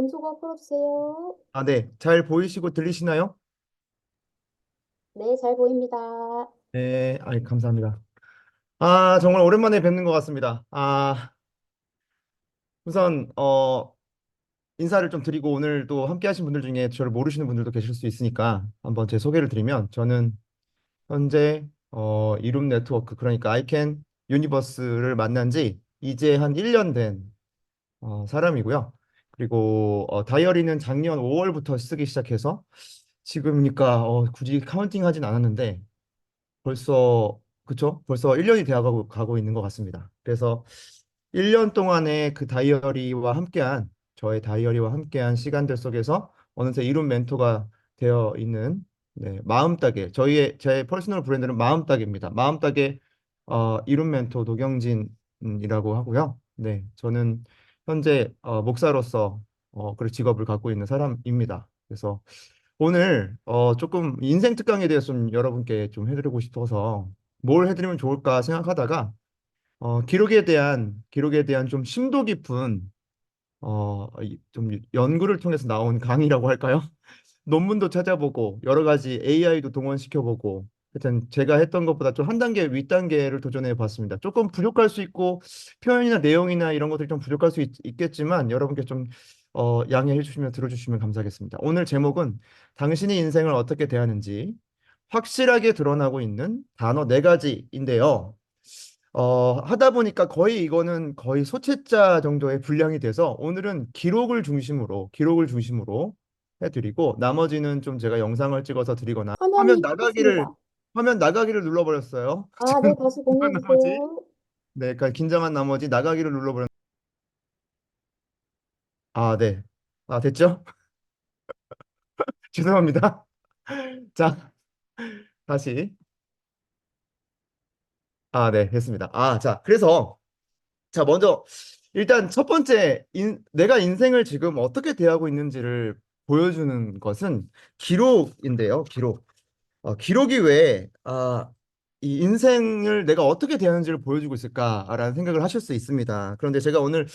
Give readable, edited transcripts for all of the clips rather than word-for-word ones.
연소가 풀어주세요. 아, 네. 잘 보이시고 들리시나요? 네, 잘 보입니다. 네, 아이, 감사합니다. 아, 정말 오랜만에 뵙는 것 같습니다. 우선, 인사를 좀 드리고 오늘 또 함께 하신 분들 중에 저를 모르시는 분들도 계실 수 있으니까 한번 제 소개를 드리면 저는 현재, 이룸 네트워크, 그러니까 아이캔 유니버스를 만난 지 이제 한 1년 된, 사람이고요. 그리고, 다이어리는 작년 5월부터 쓰기 시작해서 지금이니까, 굳이 카운팅 하진 않았는데 벌써 그쵸? 벌써 1년이 되어가고 있는 것 같습니다. 그래서 1년 동안의 그 다이어리와 함께한 저의 다이어리와 함께한 시간들 속에서 어느새 이룸 멘토가 되어 있는 네, 마음따개 저희의 제 퍼스널 브랜드는 마음따개입니다. 마음따개 이룸 멘토 노경진이라고 하고요. 네, 저는 현재 목사로서 그 직업을 갖고 있는 사람입니다. 그래서 오늘 조금 인생 특강에 대해서 좀 여러분께 좀 해드리고 싶어서 뭘 해드리면 좋을까 생각하다가 기록에 대한 좀 심도 깊은 좀 연구를 통해서 나온 강의라고 할까요? 논문도 찾아보고 여러 가지 AI도 동원시켜보고 하여튼 제가 했던 것보다 좀 한 단계 윗단계를 도전해 봤습니다. 조금 부족할 수 있고 표현이나 내용이나 이런 것들이 좀 부족할 수 겠지만 여러분께 좀 양해해 주시면 들어주시면 감사하겠습니다. 오늘 제목은 당신의 인생을 어떻게 대하는지 확실하게 드러나고 있는 단어 네 가지인데요. 하다 보니까 거의 이거는 거의 소채자 정도의 분량이 돼서 오늘은 기록을 중심으로 해드리고 나머지는 좀 제가 영상을 찍어서 드리거나 화면이 켰습니다. 화면 나가기를 눌러버렸어요. 아, 지금 네, 다시 긴장한 나머지 공유해주세요. 네, 그러니까 긴장한 나머지 나가기를 눌러버렸. 아, 네. 아, 됐죠? 죄송합니다. 자, 다시. 아, 네, 됐습니다. 자, 그래서 자, 먼저 일단 첫 번째 내가 인생을 지금 어떻게 대하고 있는지를 보여주는 것은 기록인데요. 기록이 왜 이 인생을 내가 어떻게 대하는지를 보여주고 있을까라는 생각을 하실 수 있습니다. 그런데 제가 오늘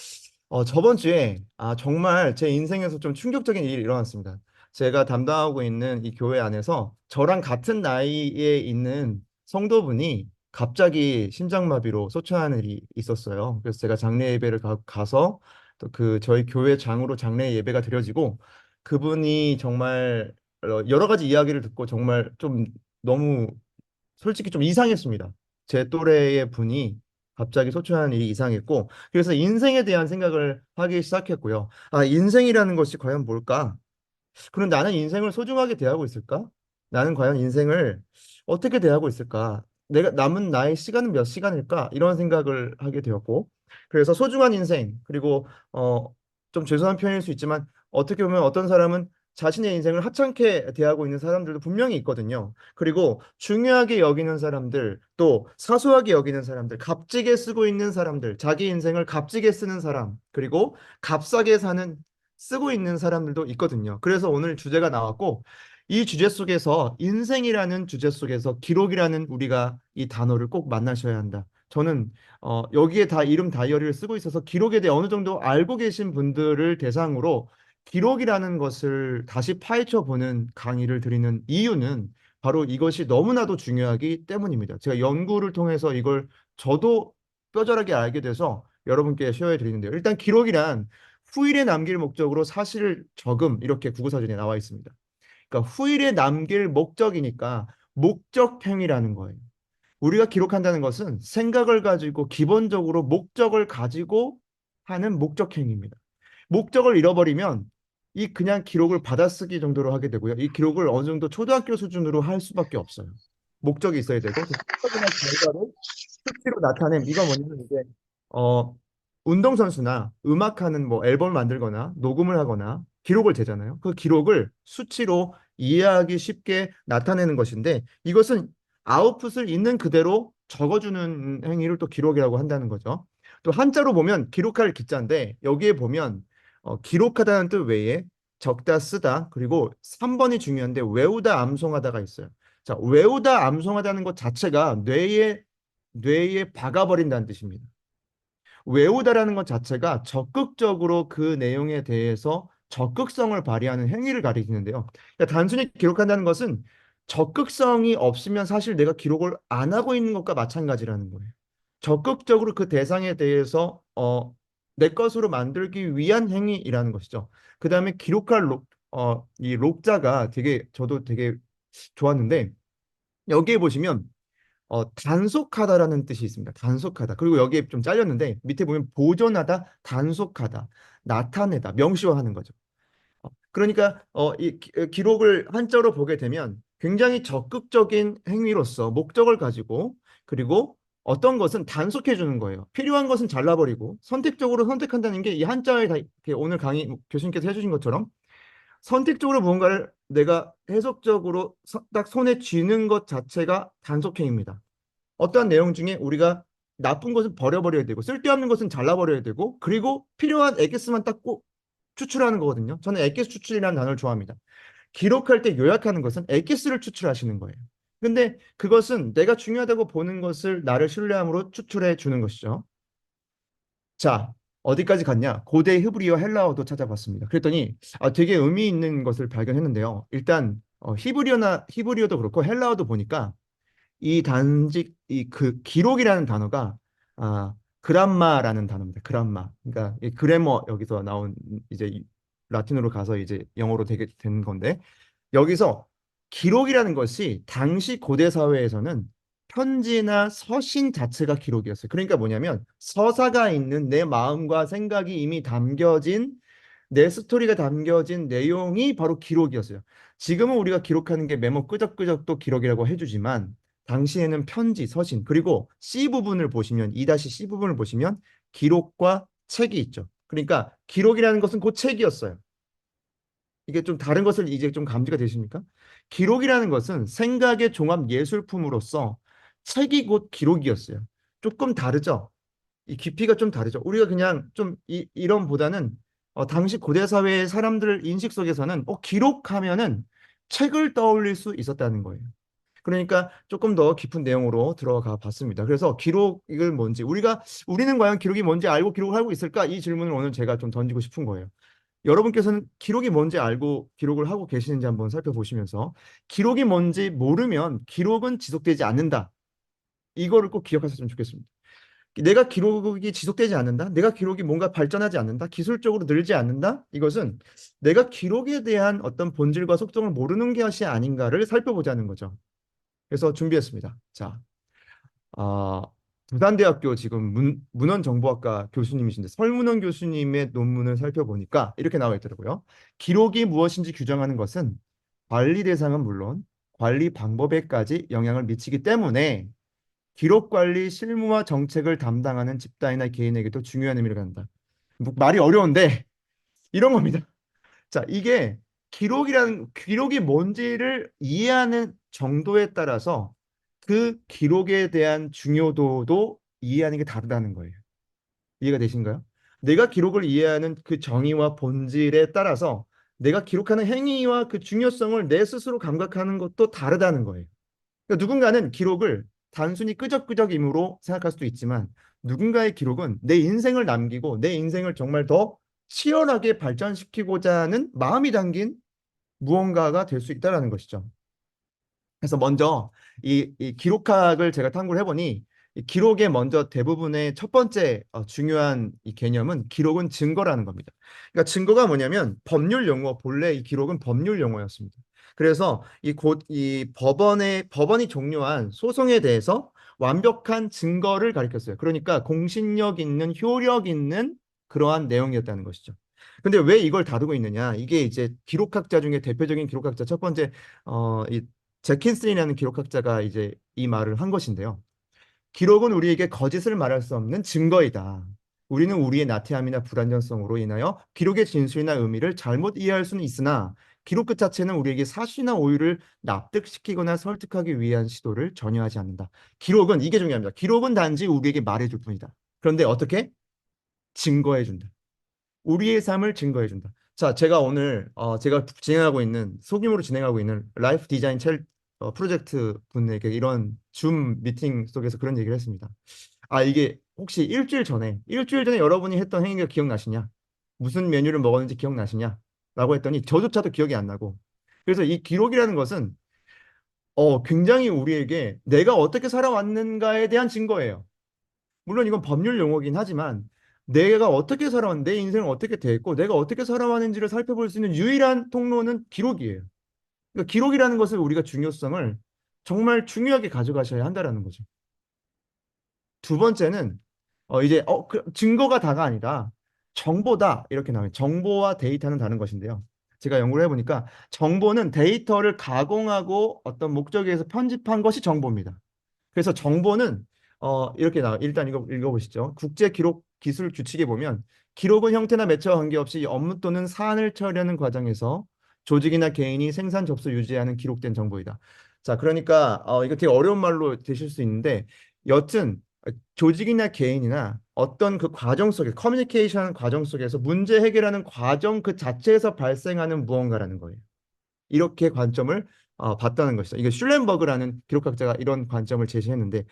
저번 주에 정말 제 인생에서 좀 충격적인 일이 일어났습니다. 제가 담당하고 있는 이 교회 안에서 저랑 같은 나이에 있는 성도분이 갑자기 심장마비로 소천하는 일이 있었어요. 그래서 제가 장례 예배를 가서 또 그 저희 교회 장으로 장례 예배가 드려지고 그분이 정말 여러 가지 이야기를 듣고 정말 좀 너무 솔직히 좀 이상했습니다. 제 또래의 분이 갑자기 소천하는 일이 이상했고, 그래서 인생에 대한 생각을 하기 시작했고요. 인생이라는 것이 과연 뭘까? 그럼 나는 인생을 소중하게 대하고 있을까? 나는 과연 인생을 어떻게 대하고 있을까? 내가 남은 나의 시간은 몇 시간일까? 이런 생각을 하게 되었고, 그래서 소중한 인생, 그리고 좀 죄송한 표현일 수 있지만 어떻게 보면 어떤 사람은 자신의 인생을 하찮게 대하고 있는 사람들도 분명히 있거든요. 그리고 중요하게 여기는 사람들, 또 사소하게 여기는 사람들, 값지게 쓰고 있는 사람들, 자기 인생을 값지게 쓰는 사람, 그리고 값싸게 사는 쓰고 있는 사람들도 있거든요. 그래서 오늘 주제가 나왔고, 이 주제 속에서 인생이라는 주제 속에서 기록이라는 우리가 이 단어를 꼭 만나셔야 한다. 저는 여기에 다 이름 다이어리를 쓰고 있어서 기록에 대해 어느 정도 알고 계신 분들을 대상으로 기록이라는 것을 다시 파헤쳐 보는 강의를 드리는 이유는 바로 이것이 너무나도 중요하기 때문입니다. 제가 연구를 통해서 이걸 저도 뼈저리게 알게 돼서 여러분께 쉐어해 드리는데요. 일단 기록이란 후일에 남길 목적으로 사실 적음 이렇게 국어사전에 나와 있습니다. 그러니까 후일에 남길 목적이니까 목적행위라는 거예요. 우리가 기록한다는 것은 생각을 가지고 기본적으로 목적을 가지고 하는 목적행위입니다. 목적을 잃어버리면 이 그냥 기록을 받아쓰기 정도로 하게 되고요. 이 기록을 어느 정도 초등학교 수준으로 할 수밖에 없어요. 목적이 있어야 되고 그 목적이나 결과를 수치로 나타냄. 이건 뭐냐면 이제 어 운동선수나 음악하는 뭐 앨범을 만들거나 녹음을 하거나 기록을 재잖아요. 그 기록을 수치로 이해하기 쉽게 나타내는 것인데 이것은 아웃풋을 있는 그대로 적어주는 행위를 또 기록이라고 한다는 거죠. 또 한자로 보면 기록할 기자인데 여기에 보면 기록하다는 뜻 외에 적다 쓰다 그리고 3번이 중요한데 외우다 암송하다가 있어요. 자, 외우다 암송하다는 것 자체가 뇌에 박아버린다는 뜻입니다. 외우다라는 것 자체가 적극적으로 그 내용에 대해서 적극성을 발휘하는 행위를 가리키는데요. 그러니까 단순히 기록한다는 것은 적극성이 없으면 사실 내가 기록을 안 하고 있는 것과 마찬가지라는 거예요. 적극적으로 그 대상에 대해서 내 것으로 만들기 위한 행위이라는 것이죠. 그다음에 기록할 이 록자가 되게 저도 되게 좋았는데 여기에 보시면 단속하다라는 뜻이 있습니다. 단속하다. 그리고 여기에 좀 잘렸는데 밑에 보면 보존하다, 단속하다, 나타내다, 명시화하는 거죠. 그러니까 이 기록을 한자로 보게 되면 굉장히 적극적인 행위로서 목적을 가지고 그리고 어떤 것은 단속해 주는 거예요. 필요한 것은 잘라버리고 선택적으로 선택한다는 게 이 한자에 다 이렇게 오늘 강의 교수님께서 해주신 것처럼 선택적으로 무언가를 내가 해석적으로 딱 손에 쥐는 것 자체가 단속행위입니다. 어떠한 내용 중에 우리가 나쁜 것은 버려버려야 되고 쓸데없는 것은 잘라버려야 되고 그리고 필요한 엑기스만 딱 꼭 추출하는 거거든요. 저는 엑기스 추출이라는 단어를 좋아합니다. 기록할 때 요약하는 것은 엑기스를 추출하시는 거예요. 근데 그것은 내가 중요하다고 보는 것을 나를 신뢰함으로 추출해 주는 것이죠. 자, 어디까지 갔냐? 고대 히브리어 헬라어도 찾아봤습니다. 그랬더니 되게 의미 있는 것을 발견했는데요. 일단 히브리어도 그렇고 헬라어도 보니까 이 단직 이 그 기록이라는 단어가 그람마라는 단어입니다. 그람마. 그러니까 이 그래머 여기서 나온 이제 라틴어로 가서 이제 영어로 되게 된 건데 여기서 기록이라는 것이 당시 고대 사회에서는 편지나 서신 자체가 기록이었어요. 그러니까 뭐냐면 서사가 있는 내 마음과 생각이 이미 담겨진 내 스토리가 담겨진 내용이 바로 기록이었어요. 지금은 우리가 기록하는 게 메모 끄적끄적도 기록이라고 해주지만 당시에는 편지, 서신, 그리고 C 부분을 보시면 C 부분을 보시면 기록과 책이 있죠. 그러니까 기록이라는 것은 곧 책이었어요. 이게 좀 다른 것을 이제 좀 감지가 되십니까? 기록이라는 것은 생각의 종합 예술품으로서 책이 곧 기록이었어요. 조금 다르죠? 이 깊이가 좀 다르죠. 우리가 그냥 좀 이론보다는 당시 고대 사회의 사람들 인식 속에서는 기록하면은 책을 떠올릴 수 있었다는 거예요. 그러니까 조금 더 깊은 내용으로 들어가 봤습니다. 그래서 기록을 뭔지 우리는 과연 기록이 뭔지 알고 기록을 하고 있을까? 이 질문을 오늘 제가 좀 던지고 싶은 거예요. 여러분께서는 기록이 뭔지 알고 기록을 하고 계시는지 한번 살펴보시면서 기록이 뭔지 모르면 기록은 지속되지 않는다. 이거를 꼭 기억하셨으면 좋겠습니다. 내가 기록이 지속되지 않는다. 내가 기록이 뭔가 발전하지 않는다. 기술적으로 늘지 않는다. 이것은 내가 기록에 대한 어떤 본질과 속성을 모르는 것이 아닌가를 살펴보자는 거죠. 그래서 준비했습니다. 자, 아, 부산대학교 지금 문헌정보학과 교수님이신데 설문원 교수님의 논문을 살펴보니까 이렇게 나와 있더라고요. 기록이 무엇인지 규정하는 것은 관리 대상은 물론 관리 방법에까지 영향을 미치기 때문에 기록 관리 실무와 정책을 담당하는 집단이나 개인에게도 중요한 의미를 갖는다. 말이 어려운데 이런 겁니다. 자, 이게 기록이 뭔지를 이해하는 정도에 따라서 그 기록에 대한 중요도도 이해하는 게 다르다는 거예요. 이해가 되신가요? 내가 기록을 이해하는 그 정의와 본질에 따라서 내가 기록하는 행위와 그 중요성을 내 스스로 감각하는 것도 다르다는 거예요. 그러니까 누군가는 기록을 단순히 끄적끄적임으로 생각할 수도 있지만 누군가의 기록은 내 인생을 남기고 내 인생을 정말 더 치열하게 발전시키고자 하는 마음이 담긴 무언가가 될 수 있다는 것이죠. 그래서 먼저 이 기록학을 제가 탐구를 해보니 이 기록의 먼저 대부분의 첫 번째 중요한 이 개념은 기록은 증거라는 겁니다. 그러니까 증거가 뭐냐면 법률 용어, 본래 이 기록은 법률 용어였습니다. 그래서 이 법원이 종료한 소송에 대해서 완벽한 증거를 가리켰어요. 그러니까 공신력 있는 효력 있는 그러한 내용이었다는 것이죠. 근데 왜 이걸 다루고 있느냐? 이게 이제 기록학자 중에 대표적인 기록학자 첫 번째 이 제킨슨이라는 기록학자가 이제 이 말을 한 것인데요. 기록은 우리에게 거짓을 말할 수 없는 증거이다. 우리는 우리의 나태함이나 불안정성으로 인하여 기록의 진술이나 의미를 잘못 이해할 수는 있으나 기록 그 자체는 우리에게 사실이나 오류를 납득시키거나 설득하기 위한 시도를 전혀 하지 않는다. 기록은 이게 중요합니다. 기록은 단지 우리에게 말해줄 뿐이다. 그런데 어떻게? 증거해준다. 우리의 삶을 증거해준다. 자, 제가 오늘 제가 소규모로 진행하고 있는 라이프 디자인 프로젝트 분에게 이런 줌 미팅 속에서 그런 얘기를 했습니다. 이게 혹시 일주일 전에 여러분이 했던 행위가 기억나시냐? 무슨 메뉴를 먹었는지 기억나시냐? 라고 했더니 저조차도 기억이 안 나고. 그래서 이 기록이라는 것은 굉장히 우리에게 내가 어떻게 살아왔는가에 대한 증거예요. 물론 이건 법률 용어긴 하지만 내가 어떻게 살아왔는데 내 인생을 어떻게 대했고 내가 어떻게 살아왔는지를 살펴볼 수 있는 유일한 통로는 기록이에요. 그러니까 기록이라는 것을 우리가 중요성을 정말 중요하게 가져가셔야 한다라는 거죠. 두 번째는 이제 증거가 다가 아니라 정보다 이렇게 나와요. 정보와 데이터는 다른 것인데요. 제가 연구를 해보니까 정보는 데이터를 가공하고 어떤 목적에 의해서 편집한 것이 정보입니다. 그래서 정보는 이렇게 나와. 일단 이거 읽어보시죠. 국제 기록 기술 규칙에 보면 기록은 형태나 매체와 관계없이 업무 또는 사안을 처리하는 과정에서 조직이나 개인이 생산 접수 유지하는 기록된 정보이다. 자, 그러니까 이거 되게 어려운 말로 되실 수 있는데 여튼 조직이나 개인이나 어떤 그 과정 속에 커뮤니케이션 과정 속에서 문제 해결하는 과정 그 자체에서 발생하는 무언가라는 거예요. 이렇게 관점을 봤다는 것이죠. 이게 슐렌버그라는 기록학자가 이런 관점을 제시했는데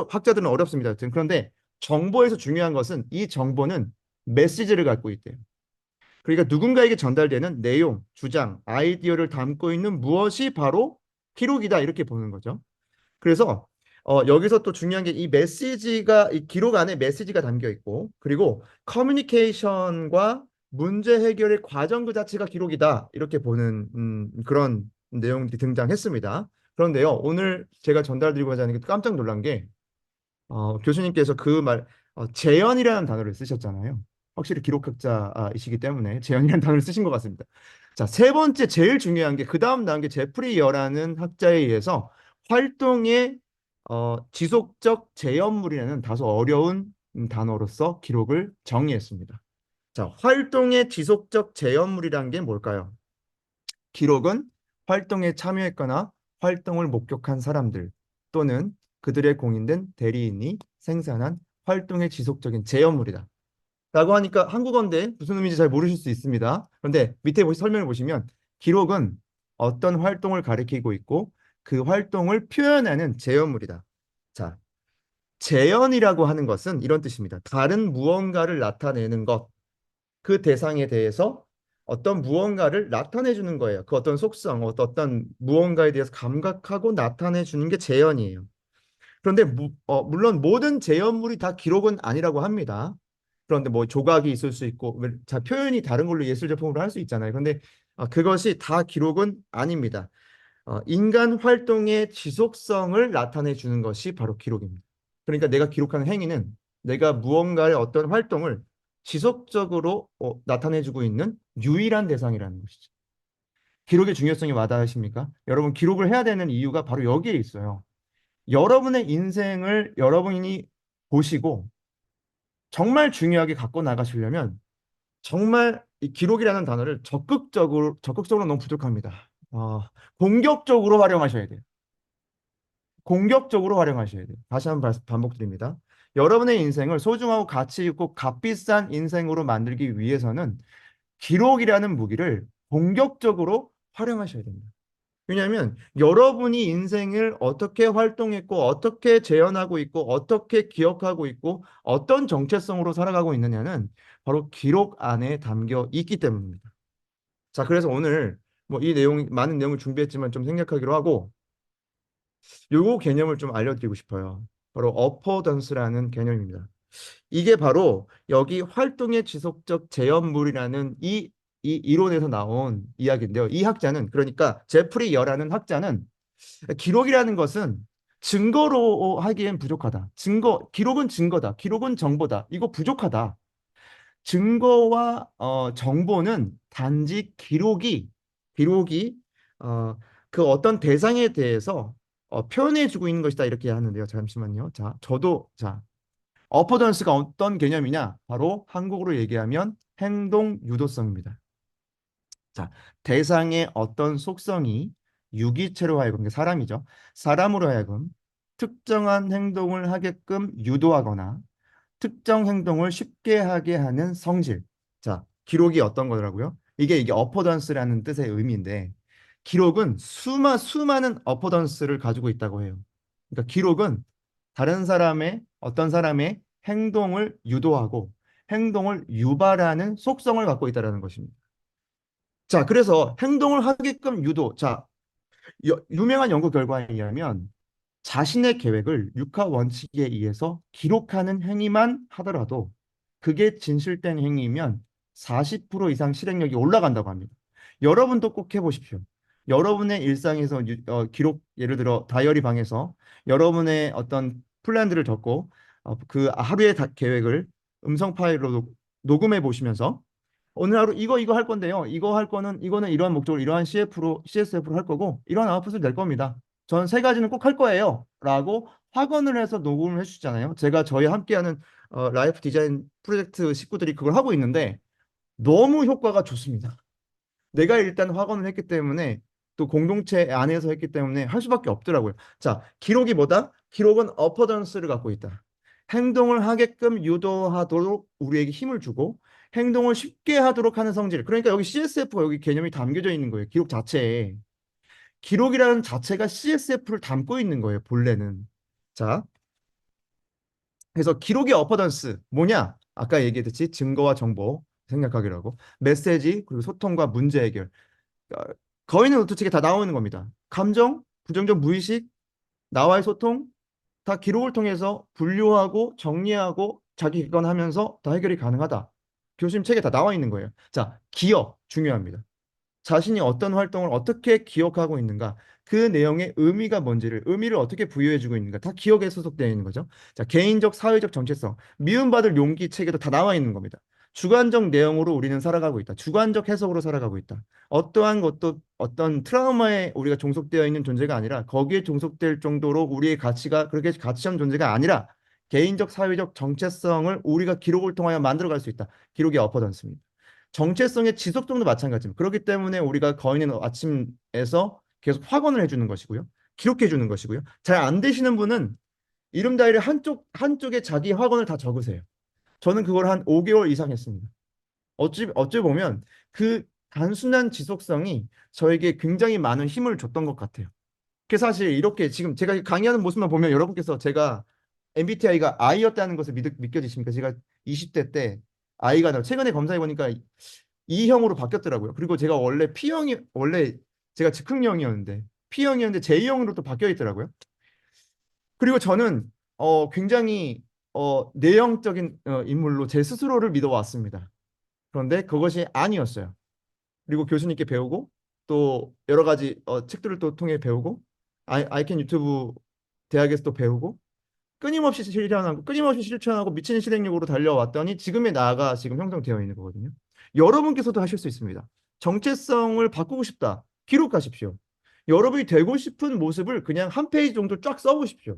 학자들은 어렵습니다. 여튼 그런데 정보에서 중요한 것은 이 정보는 메시지를 갖고 있대요. 그러니까 누군가에게 전달되는 내용, 주장, 아이디어를 담고 있는 무엇이 바로 기록이다 이렇게 보는 거죠. 그래서 여기서 또 중요한 게 이 메시지가 이 기록 안에 메시지가 담겨 있고 그리고 커뮤니케이션과 문제 해결의 과정 그 자체가 기록이다 이렇게 보는 그런 내용들이 등장했습니다. 그런데요 오늘 제가 전달드리고자 하는 게 깜짝 놀란 게 교수님께서 그 말 재현이라는 단어를 쓰셨잖아요. 확실히 기록학자이시기 때문에 재현이라는 단어를 쓰신 것 같습니다. 자, 세 번째 제일 중요한 게 그 다음 나온 게 제프리 여라는 학자에 의해서 활동의 지속적 재현물이라는 다소 어려운 단어로서 기록을 정의했습니다. 자, 활동의 지속적 재현물이라는 게 뭘까요? 기록은 활동에 참여했거나 활동을 목격한 사람들 또는 그들의 공인된 대리인이 생산한 활동의 지속적인 재현물이다. 라고 하니까 한국어인데 무슨 의미인지 잘 모르실 수 있습니다. 그런데 밑에 설명을 보시면 기록은 어떤 활동을 가리키고 있고 그 활동을 표현하는 재현물이다. 자, 재현이라고 하는 것은 이런 뜻입니다. 다른 무언가를 나타내는 것, 그 대상에 대해서 어떤 무언가를 나타내 주는 거예요. 그 어떤 속성, 어떤 무언가에 대해서 감각하고 나타내 주는 게 재현이에요. 그런데 물론 모든 재현물이 다 기록은 아니라고 합니다. 그런데 뭐 조각이 있을 수 있고 자 표현이 다른 걸로 예술 작품으로 할 수 있잖아요. 그런데 그것이 다 기록은 아닙니다. 인간 활동의 지속성을 나타내 주는 것이 바로 기록입니다. 그러니까 내가 기록하는 행위는 내가 무언가의 어떤 활동을 지속적으로 나타내 주고 있는 유일한 대상이라는 것이죠. 기록의 중요성이 와닿으십니까? 여러분 기록을 해야 되는 이유가 바로 여기에 있어요. 여러분의 인생을 여러분이 보시고 정말 중요하게 갖고 나가시려면 정말 이 기록이라는 단어를 적극적으로 너무 부족합니다. 공격적으로 활용하셔야 돼요. 공격적으로 활용하셔야 돼요. 다시 한번 반복드립니다. 여러분의 인생을 소중하고 가치 있고 값비싼 인생으로 만들기 위해서는 기록이라는 무기를 공격적으로 활용하셔야 됩니다. 왜냐하면 여러분이 인생을 어떻게 활동했고 어떻게 재현하고 있고 어떻게 기억하고 있고 어떤 정체성으로 살아가고 있느냐는 바로 기록 안에 담겨 있기 때문입니다. 자, 그래서 오늘 뭐 이 내용 많은 내용을 준비했지만 좀 생략하기로 하고 요거 개념을 좀 알려드리고 싶어요. 바로 어포던스라는 개념입니다. 이게 바로 여기 활동의 지속적 재현물이라는 이 이론에서 나온 이야기인데요. 이 학자는 그러니까 제프리 여라는 학자는 기록이라는 것은 증거로 하기엔 부족하다. 기록은 증거다. 기록은 정보다. 이거 부족하다. 증거와 정보는 단지 기록이 어, 그 어떤 대상에 대해서 표현해주고 있는 것이다. 이렇게 하는데요. 잠시만요. 자, 어포던스가 어떤 개념이냐? 바로 한국어로 얘기하면 행동 유도성입니다. 자, 대상의 어떤 속성이 유기체로 하여금, 그러니까 사람이죠. 사람으로 하여금 특정한 행동을 하게끔 유도하거나 특정 행동을 쉽게 하게 하는 성질. 자, 기록이 어떤 거더라고요? 이게 어포던스라는 뜻의 의미인데, 기록은 수많은 어포던스를 가지고 있다고 해요. 그러니까 기록은 어떤 사람의 행동을 유도하고 행동을 유발하는 속성을 갖고 있다는 것입니다. 자, 그래서 행동을 하게끔 유도. 자, 유명한 연구 결과에 의하면 자신의 계획을 육하 원칙에 의해서 기록하는 행위만 하더라도 그게 진실된 행위면 40% 이상 실행력이 올라간다고 합니다. 여러분도 꼭 해보십시오. 여러분의 일상에서 기록, 예를 들어 다이어리 방에서 여러분의 어떤 플랜들을 적고 그 하루의 계획을 음성 파일로 녹음해 보시면서 오늘 하루 이거 할 건데요. 이거 할 거는 이거는 이러한 목적으로 이러한 CF로 CSF로 할 거고 이러한 아웃풋을 낼 겁니다. 저는 세 가지는 꼭 할 거예요. 라고 확언을 해서 녹음을 해주잖아요. 제가 저희 함께하는 라이프 디자인 프로젝트 식구들이 그걸 하고 있는데 너무 효과가 좋습니다. 내가 일단 확언을 했기 때문에 또 공동체 안에서 했기 때문에 할 수밖에 없더라고요. 자, 기록이 뭐다? 기록은 어퍼던스를 갖고 있다. 행동을 하게끔 유도하도록 우리에게 힘을 주고 행동을 쉽게 하도록 하는 성질. 그러니까 여기 CSF가 여기 개념이 담겨져 있는 거예요. 기록 자체에. 기록이라는 자체가 CSF를 담고 있는 거예요. 본래는. 자, 그래서 기록의 어퍼던스 뭐냐? 아까 얘기했듯이 증거와 정보 생략하기로 하고 메시지 그리고 소통과 문제 해결. 어, 거인의 노트책에 다 나오는 겁니다. 감정, 부정적 무의식, 나와의 소통 다 기록을 통해서 분류하고 정리하고 자기 객관하면서 다 해결이 가능하다. 교수님 책에 다 나와 있는 거예요. 자, 기억 중요합니다. 자신이 어떤 활동을 어떻게 기억하고 있는가, 그 내용의 의미가 뭔지를, 의미를 어떻게 부여해주고 있는가, 다 기억에 소속되어 있는 거죠. 자, 개인적, 사회적 정체성, 미움받을 용기 책에도 다 나와 있는 겁니다. 주관적 내용으로 우리는 살아가고 있다. 주관적 해석으로 살아가고 있다. 어떠한 것도 어떤 트라우마에 우리가 종속되어 있는 존재가 아니라 거기에 종속될 정도로 우리의 가치가 그렇게 가치한 존재가 아니라 개인적, 사회적 정체성을 우리가 기록을 통하여 만들어갈 수 있다. 기록의 어퍼던스입니다. 정체성의 지속성도 마찬가지입니다. 그렇기 때문에 우리가 거인의 아침에서 계속 확언을 해주는 것이고요. 기록해 주는 것이고요. 잘 안 되시는 분은 이름 다이를 한쪽에 자기 확언을 다 적으세요. 저는 그걸 한 5개월 이상 했습니다. 어찌 보면 그 단순한 지속성이 저에게 굉장히 많은 힘을 줬던 것 같아요. 그 사실 이렇게 지금 제가 강의하는 모습만 보면 여러분께서 제가 MBTI가 I였다는 것을 믿겨지십니까? 제가 20대 때 I가 나 최근에 검사해 보니까 E형으로 바뀌었더라고요. 그리고 제가 원래 제가 즉흥형이었는데 P형이었는데 J형으로 또 바뀌어 있더라고요. 그리고 저는 굉장히 내형적인 인물로 제 스스로를 믿어왔습니다. 그런데 그것이 아니었어요. 그리고 교수님께 배우고 또 여러 가지 책들을 또 통해 배우고 아이캔 유튜브 대학에서 또 배우고 끊임없이 실천하고 미친 실행력으로 달려왔더니 지금의 나가 지금 형성되어 있는 거거든요. 여러분께서도 하실 수 있습니다. 정체성을 바꾸고 싶다. 기록하십시오. 여러분이 되고 싶은 모습을 그냥 한 페이지 정도 쫙 써보십시오.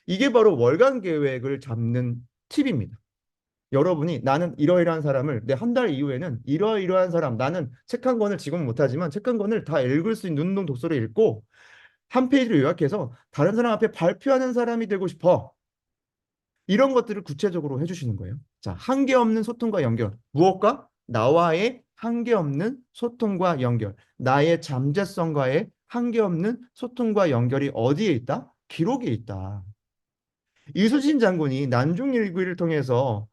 이게 바로 월간 계획을 잡는 팁입니다. 여러분이 나는 이러이러한 사람을 내 한 달 이후에는 이러이러한 사람 나는 책 한 권을 지금은 못하지만 책 한 권을 다 읽을 수 있는 눈동 독서를 읽고 한 페이지를 요약해서 다른 사람 앞에 발표하는 사람이 되고 싶어. 이런 것들을 구체적으로 해주시는 거예요. 자, 한계 없는 소통과 연결. 무엇과? 나와의 한계 없는 소통과 연결. 나의 잠재성과의 한계 없는 소통과 연결이 어디에 있다? 기록에 있다. 이수진 장군이 난중일기를 통해서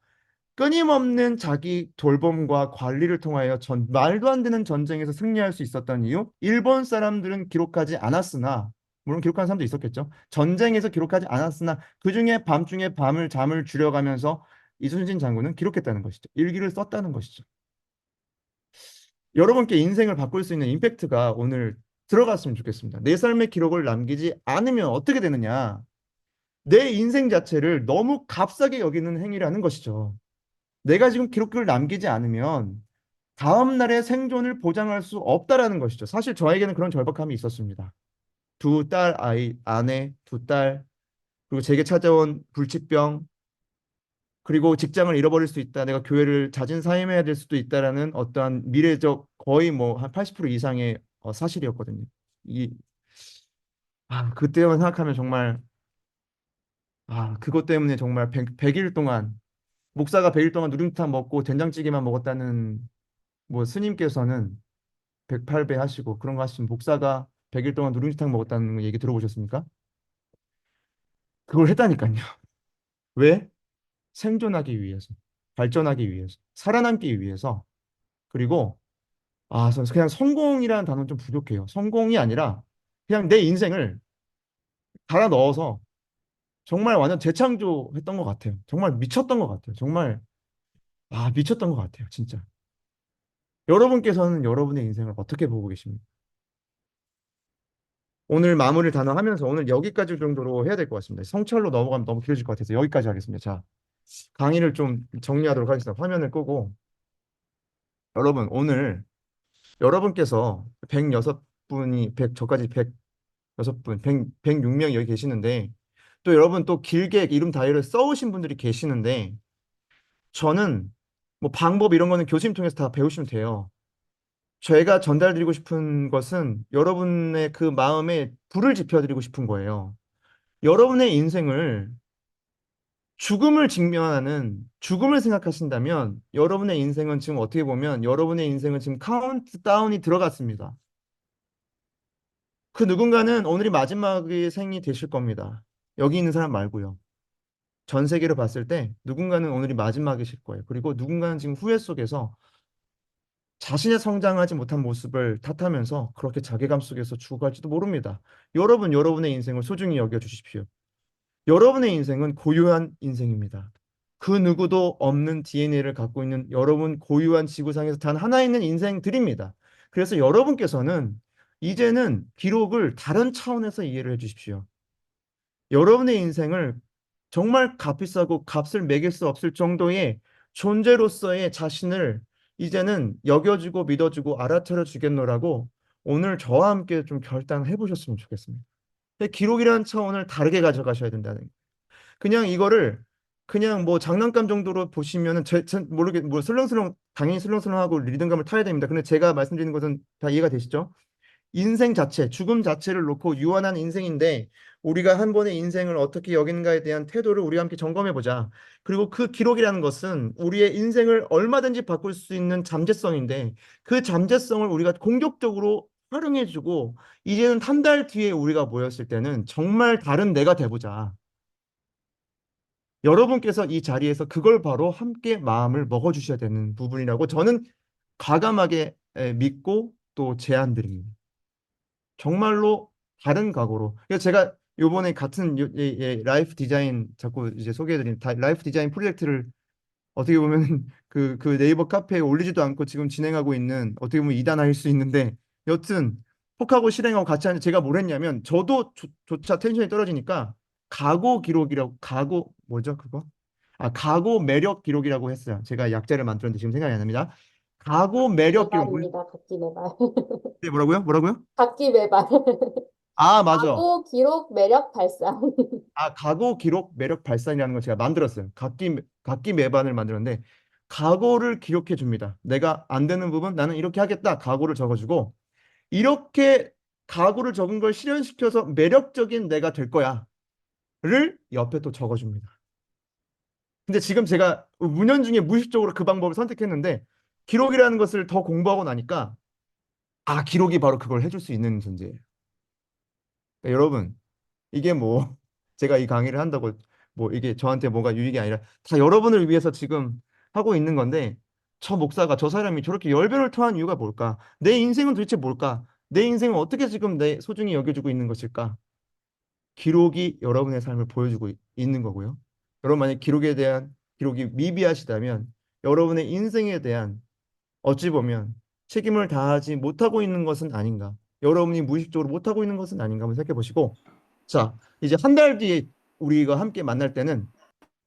끊임없는 자기 돌봄과 관리를 통하여 말도 안 되는 전쟁에서 승리할 수 있었던 이유? 일본 사람들은 기록하지 않았으나, 물론 기록하는 사람도 있었겠죠. 전쟁에서 기록하지 않았으나, 그중에 밤중에 잠을 줄여가면서 이순신 장군은 기록했다는 것이죠. 일기를 썼다는 것이죠. 여러분께 인생을 바꿀 수 있는 임팩트가 오늘 들어갔으면 좋겠습니다. 내 삶의 기록을 남기지 않으면 어떻게 되느냐? 내 인생 자체를 너무 값싸게 여기는 행위라는 것이죠. 내가 지금 기록을 남기지 않으면 다음 날의 생존을 보장할 수 없다라는 것이죠. 사실 저에게는 그런 절박함이 있었습니다. 두 딸 아이, 아내, 두 딸, 그리고 제게 찾아온 불치병, 그리고 직장을 잃어버릴 수 있다. 내가 교회를 자진사임해야 될 수도 있다라는 어떠한 미래적 거의 뭐 한 80% 이상의 사실이었거든요. 이, 그때만 생각하면 정말, 그것 때문에 정말 100일 동안, 목사가 100일 동안 누룽탕 먹고 된장찌개만 먹었다는 뭐 스님께서는 108배 하시고 그런 거 하시면 목사가 100일 동안 누룽지탕 먹었다는 얘기 들어보셨습니까? 그걸 했다니까요. 왜? 생존하기 위해서, 발전하기 위해서, 살아남기 위해서, 그리고 저는 그냥 성공이라는 단어는 좀 부족해요. 성공이 아니라 그냥 내 인생을 갈아 넣어서 정말 완전 재창조했던 것 같아요. 정말 미쳤던 것 같아요. 정말 미쳤던 것 같아요. 진짜. 여러분께서는 여러분의 인생을 어떻게 보고 계십니까? 오늘 마무리를 단호하면서 오늘 여기까지 정도로 해야 될 것 같습니다. 성찰로 넘어가면 너무 길어질 것 같아서 여기까지 하겠습니다. 자, 강의를 좀 정리하도록 하겠습니다. 화면을 끄고 여러분 오늘 여러분께서 106분이 저까지 106분, 106명이 여기 계시는데 또 여러분 또 길게 이름 다이어를 써오신 분들이 계시는데 저는 뭐 방법 이런 거는 교수님 통해서 다 배우시면 돼요. 제가 전달드리고 싶은 것은 여러분의 그 마음에 불을 지펴드리고 싶은 거예요. 여러분의 인생을 죽음을 생각하신다면 여러분의 인생은 지금 어떻게 보면 여러분의 인생은 지금 카운트다운이 들어갔습니다. 그 누군가는 오늘이 마지막의 생이 되실 겁니다. 여기 있는 사람 말고요. 전 세계로 봤을 때 누군가는 오늘이 마지막이실 거예요. 그리고 누군가는 지금 후회 속에서 자신의 성장하지 못한 모습을 탓하면서 그렇게 자괴감 속에서 죽어갈지도 모릅니다. 여러분, 여러분의 인생을 소중히 여겨주십시오. 여러분의 인생은 고유한 인생입니다. 그 누구도 없는 DNA를 갖고 있는 여러분 고유한 지구상에서 단 하나 있는 인생들입니다. 그래서 여러분께서는 이제는 기록을 다른 차원에서 이해를 해 주십시오. 여러분의 인생을 정말 값비싸고 값을 매길 수 없을 정도의 존재로서의 자신을 이제는 여겨주고 믿어주고 알아차려 주겠노라고 오늘 저와 함께 좀 결단해 보셨으면 좋겠습니다. 근데 기록이라는 차원을 다르게 가져가셔야 된다는 거예요. 그냥 이거를 그냥 뭐 장난감 정도로 보시면은 모르게 뭐 슬렁슬렁 당연히 슬렁슬렁하고 리듬감을 타야 됩니다. 근데 제가 말씀드리는 것은 다 이해가 되시죠? 인생 자체, 죽음 자체를 놓고 유한한 인생인데 우리가 한 번의 인생을 어떻게 여긴가에 대한 태도를 우리가 함께 점검해 보자. 그리고 그 기록이라는 것은 우리의 인생을 얼마든지 바꿀 수 있는 잠재성인데 그 잠재성을 우리가 공격적으로 활용해 주고 이제는 한 달 뒤에 우리가 모였을 때는 정말 다른 내가 돼보자. 여러분께서 이 자리에서 그걸 바로 함께 마음을 먹어주셔야 되는 부분이라고 저는 과감하게 믿고 또 제안드립니다. 정말로 다른 각오로. 그래서 제가 요번에 같은 라이프 디자인 자꾸 이제 소개해드린 라이프 디자인 프로젝트를 어떻게 보면 그 네이버 카페에 올리지도 않고 지금 진행하고 있는 어떻게 보면 이단아일 수 있는데 여튼 혹하고 실행하고 같이 하는데 제가 뭘 했냐면 저도 조차 텐션이 떨어지니까 각오 뭐죠 그거? 각오 매력 기록이라고 했어요. 제가 약자를 만들었는데 지금 생각이 안 납니다. 각오 매력 기록 매발입니다. 각기 매발. 네, 뭐라고요? 뭐라고요? 각기 매발. 맞아. 하고 기록 매력 발산. 각오 기록 매력 발산이라는 걸 제가 만들었어요. 각기 매반을 만들었는데 각오를 기록해 줍니다. 내가 안 되는 부분 나는 이렇게 하겠다. 각오를 적어주고 이렇게 각오를 적은 걸 실현시켜서 매력적인 내가 될 거야를 옆에 또 적어줍니다. 근데 지금 제가 문연중에 무의식적으로 그 방법을 선택했는데 기록이라는 것을 더 공부하고 나니까 기록이 바로 그걸 해줄 수 있는 존재예요. 그러니까 여러분 이게 뭐 제가 이 강의를 한다고 뭐 이게 저한테 뭐가 유익이 아니라 다 여러분을 위해서 지금 하고 있는 건데 저 목사가 저 사람이 저렇게 열변을 토한 이유가 뭘까? 내 인생은 도대체 뭘까? 내 인생은 어떻게 지금 내 소중히 여겨주고 있는 것일까? 기록이 여러분의 삶을 보여주고 있는 거고요. 여러분 만약 기록이 미비하시다면 여러분의 인생에 대한 어찌 보면 책임을 다하지 못하고 있는 것은 아닌가? 여러분이 무의식적으로 못하고 있는 것은 아닌가 한번 생각해 보시고 자, 이제 한 달 뒤에 우리가 함께 만날 때는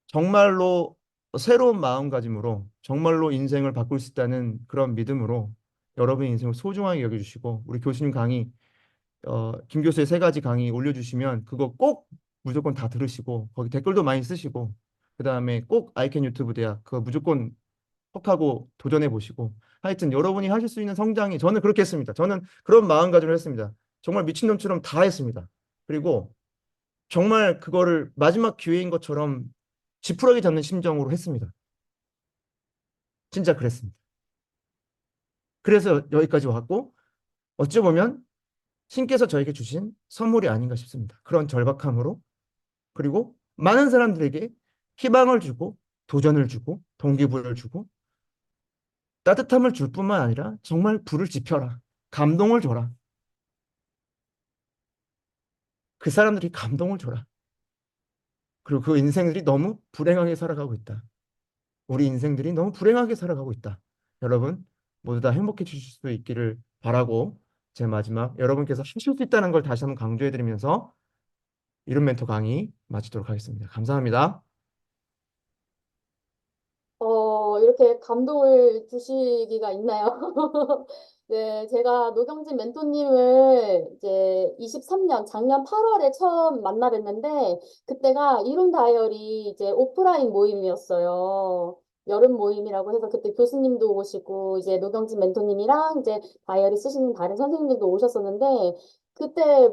정말로 새로운 마음가짐으로 정말로 인생을 바꿀 수 있다는 그런 믿음으로 여러분의 인생을 소중하게 여겨주시고 우리 교수님 강의 김 교수의 세 가지 강의 올려주시면 그거 꼭 무조건 다 들으시고 거기 댓글도 많이 쓰시고 그다음에 꼭 아이캔 유튜브 대학 그거 무조건 혹하고 도전해 보시고 하여튼 여러분이 하실 수 있는 성장이 저는 그렇게 했습니다. 저는 그런 마음가짐을 했습니다. 정말 미친놈처럼 다 했습니다. 그리고 정말 그거를 마지막 기회인 것처럼 지푸라기 잡는 심정으로 했습니다. 진짜 그랬습니다. 그래서 여기까지 왔고 어찌 보면 신께서 저에게 주신 선물이 아닌가 싶습니다. 그런 절박함으로 그리고 많은 사람들에게 희망을 주고 도전을 주고 동기부여를 주고 따뜻함을 줄 뿐만 아니라 정말 불을 지펴라. 감동을 줘라. 그 사람들이 감동을 줘라. 그리고 그 인생들이 너무 불행하게 살아가고 있다. 우리 인생들이 너무 불행하게 살아가고 있다. 여러분, 모두 다 행복해지실 수 있기를 바라고, 제 마지막 여러분께서 하실 수 있다는 걸 다시 한번 강조해드리면서 이론 멘토 강의 마치도록 하겠습니다. 감사합니다. 이렇게 감동을 주시기가 있나요? 네, 제가 노경진 멘토님을 이제 23년, 작년 8월에 처음 만나 뵀는데, 그때가 이룬 다이어리 이제 오프라인 모임이었어요. 여름 모임이라고 해서 그때 교수님도 오시고, 이제 노경진 멘토님이랑 이제 다이어리 쓰시는 다른 선생님들도 오셨었는데, 그때